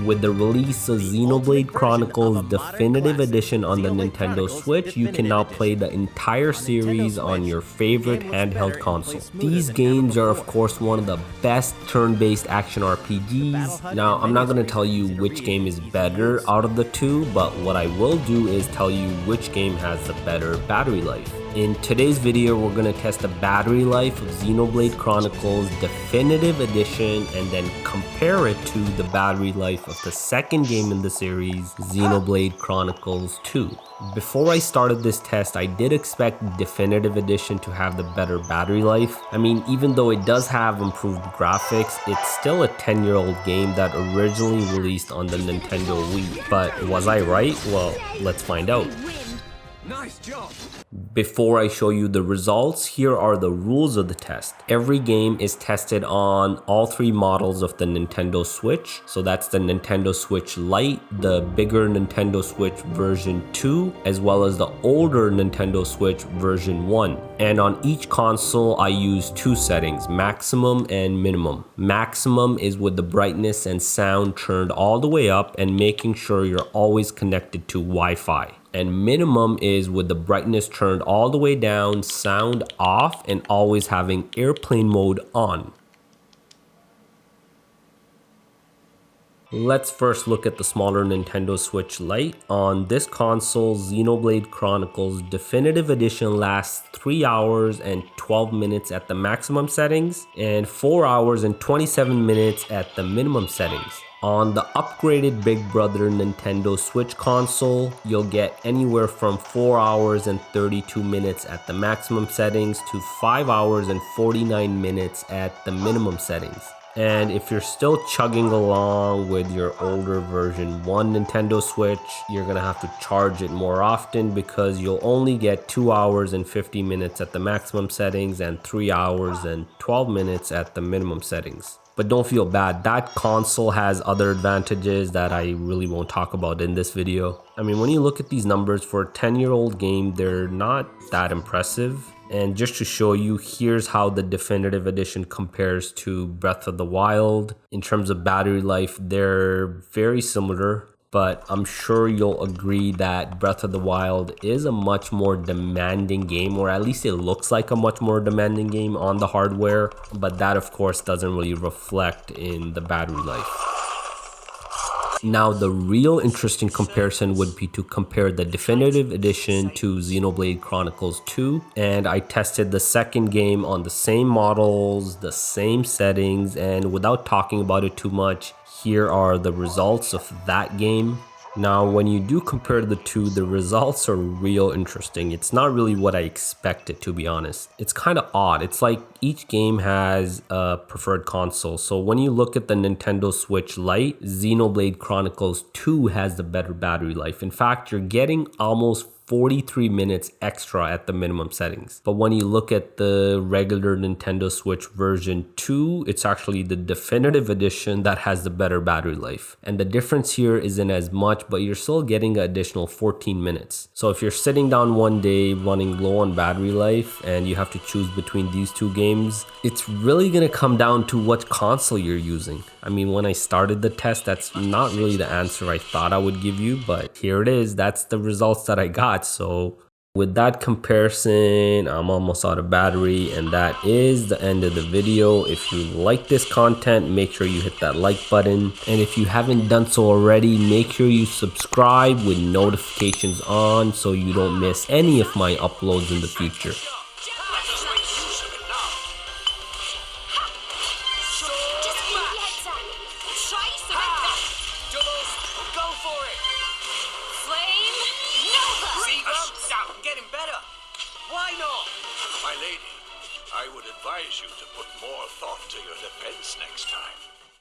With the release of Xenoblade Chronicles Definitive Edition on the Nintendo Switch, you can now play the entire series on your favorite handheld console. These games are of course one of the best turn-based action RPGs. Now, I'm not going to tell you which game is better out of the two, but what I will do is tell you which game has the better battery life. In today's video, we're going to test the battery life of Xenoblade Chronicles Definitive Edition and then compare it to the battery life of the second game in the series, Xenoblade Chronicles 2. Before I started this test, I did expect Definitive Edition to have the better battery life. I mean, even though it does have improved graphics, it's still a 10-year-old game that originally released on the Nintendo Wii. But was I right? Well, let's find out. Nice job! Before I show you the results, here are the rules of the test. Every game is tested on all three models of the Nintendo Switch. So that's the Nintendo Switch Lite, the bigger Nintendo Switch version 2, as well as the older Nintendo Switch version 1. And on each console, I use two settings, maximum and minimum. Maximum is with the brightness and sound turned all the way up and making sure you're always connected to Wi-Fi. And minimum is with the brightness turned all the way down, sound off, and always having airplane mode on. Let's first look at the smaller Nintendo Switch Lite. On this console, Xenoblade Chronicles Definitive Edition lasts 3 hours and 12 minutes at the maximum settings and 4 hours and 27 minutes at the minimum settings. On the upgraded Big Brother Nintendo Switch console, you'll get anywhere from 4 hours and 32 minutes at the maximum settings to 5 hours and 49 minutes at the minimum settings. And if you're still chugging along with your older version 1 Nintendo Switch, you're gonna have to charge it more often because you'll only get 2 hours and 50 minutes at the maximum settings and 3 hours and 12 minutes at the minimum settings. But don't feel bad, that console has other advantages that I really won't talk about in this video. I mean, when you look at these numbers for a 10-year-old game, they're not that impressive. And just to show you, here's how the Definitive Edition compares to Breath of the Wild. In terms of battery life, they're very similar. But I'm sure you'll agree that Breath of the Wild is a much more demanding game, or at least it looks like a much more demanding game on the hardware. But that, of course, doesn't really reflect in the battery life. Now, the real interesting comparison would be to compare the Definitive Edition to Xenoblade Chronicles 2. And I tested the second game on the same models, the same settings, and without talking about it too much, here are the results of that game. Now, when you do compare the two, the results are real interesting. It's not really what I expected, to be honest. It's kind of odd. It's like each game has a preferred console. So when you look at the Nintendo Switch Lite, Xenoblade Chronicles 2 has the better battery life. In fact, you're getting almost 43 minutes extra at the minimum settings. But when you look at the regular Nintendo Switch version 2, it's actually the Definitive Edition that has the better battery life. And the difference here isn't as much, but you're still getting an additional 14 minutes. So if you're sitting down one day running low on battery life and you have to choose between these two games, it's really gonna come down to what console you're using. I mean, when I started the test, that's not really the answer I thought I would give you, but here it is. That's the results that I got. So with that comparison, I'm almost out of battery, and that is the end of the video. If you like this content, make sure you hit that like button. And if you haven't done so already, make sure you subscribe with notifications on so you don't miss any of my uploads in the future. Why not? My lady, I would advise you to put more thought to your defense next time.